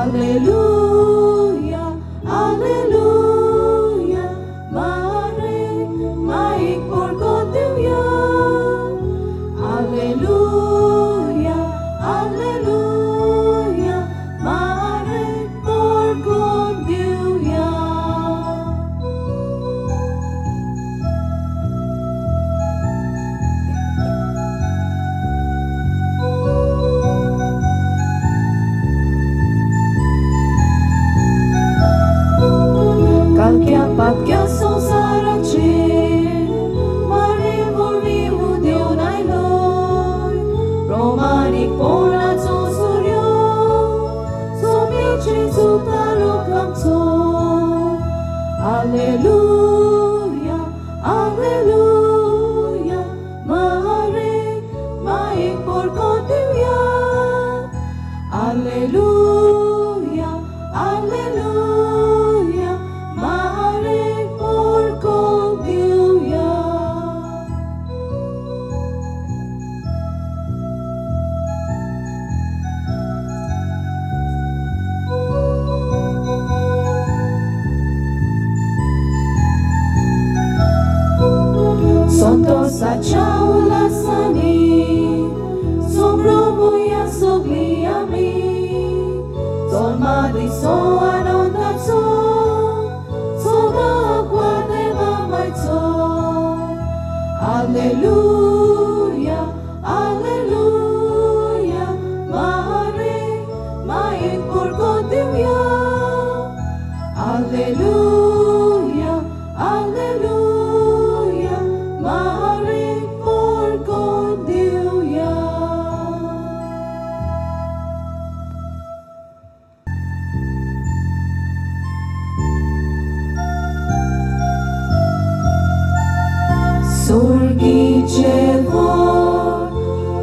Alleluia, Alleluia, mare, maic porcot Déu ia. Alleluia, Alleluia, mare porcot Déu ia. Calchea patchea sau saracen, mare vorbiu Deu nai loi, romanic ponaț o surio, somieci zutaro camțo. Alleluia, Alleluia, mare, maic porcot Déu ia. Alleluia, Alleluia, mare porcot Déu ia. Sonto saciau la sani, sombromuia soglia mi, sol madri so anondazo, so da acqua de mamaizo. Alleluia, Alleluia, mare, maic porcot Déu ia. Alleluia, Alleluia, mare porcot Déu ia. Surghice vor,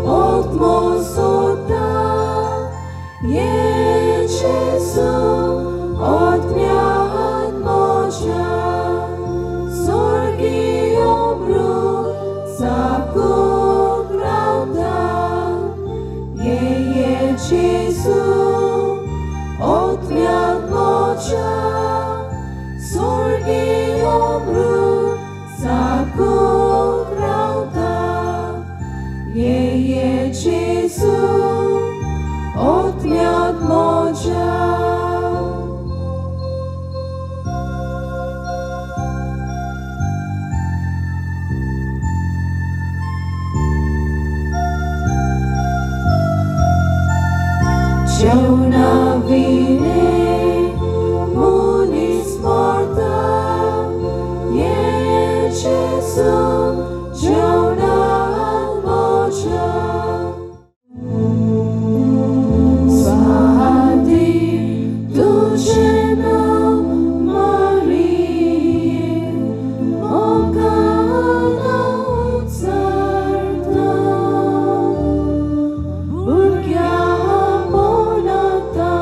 otmo sota, e Gesù, otmia atmoja. Surghi obru, sacu grauta, e Gesù, otmia atmoja. Surghi obru, sacu grauta, e Gesù, otmia atmoja. Ceuna vine, munis morta, e Gesù, ceuna almoja. Svati dušeno Marije, okana u carta, burkja ponata,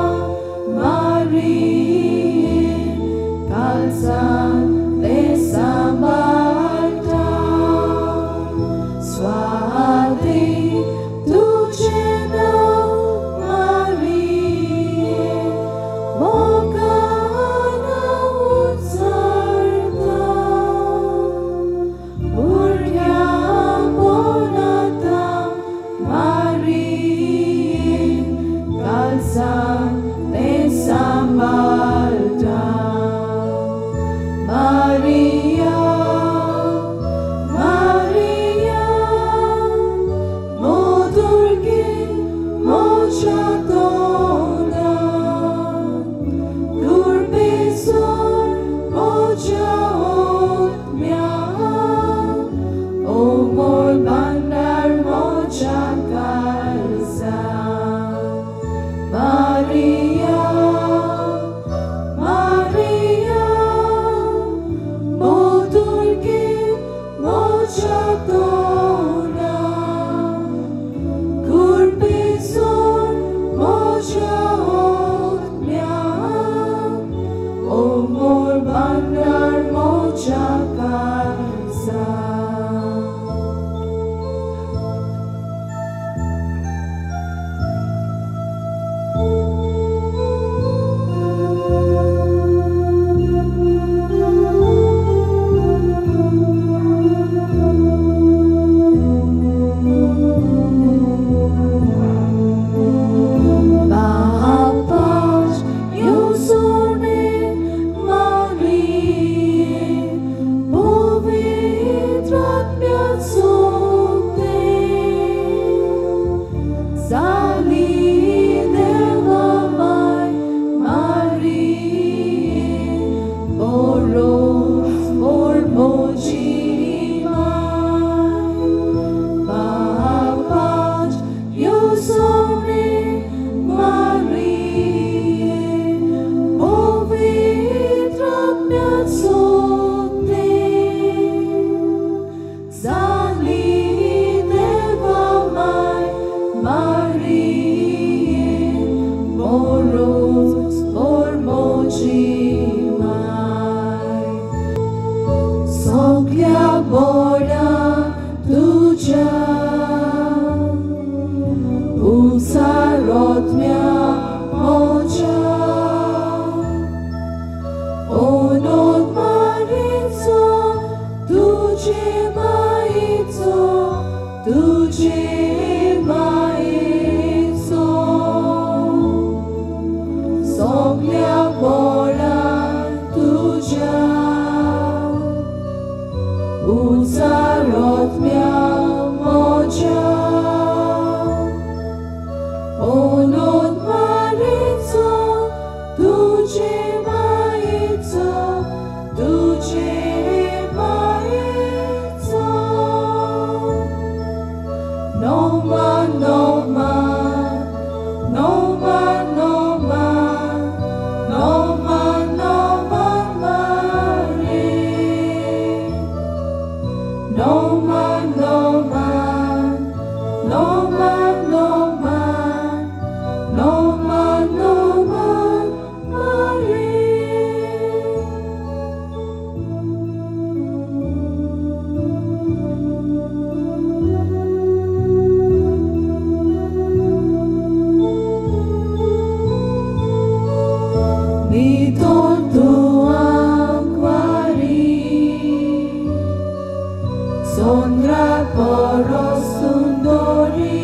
Sondra poros sundori,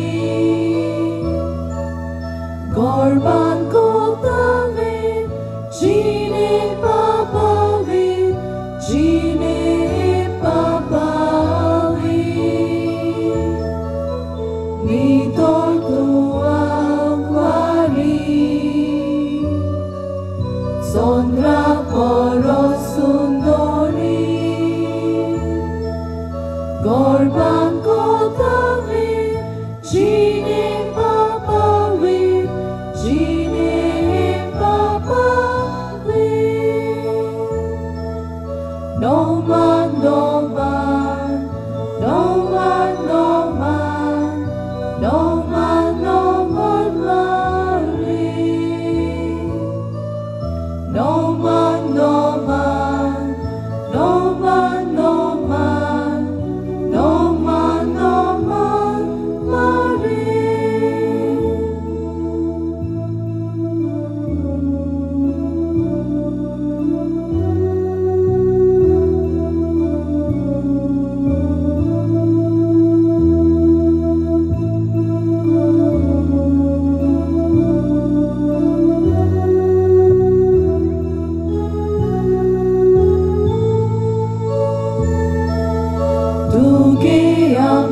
Gorban kotave, Jine papavi, Jine papavi. Nitor tua quari, Sondra poros sundori, Gorban kotave, Jine papavi, Jine papavi. No man, no man, no man, no man, no man, no man, Mary. No man, no man, no man, no man. No man, no man, Mary. Duge am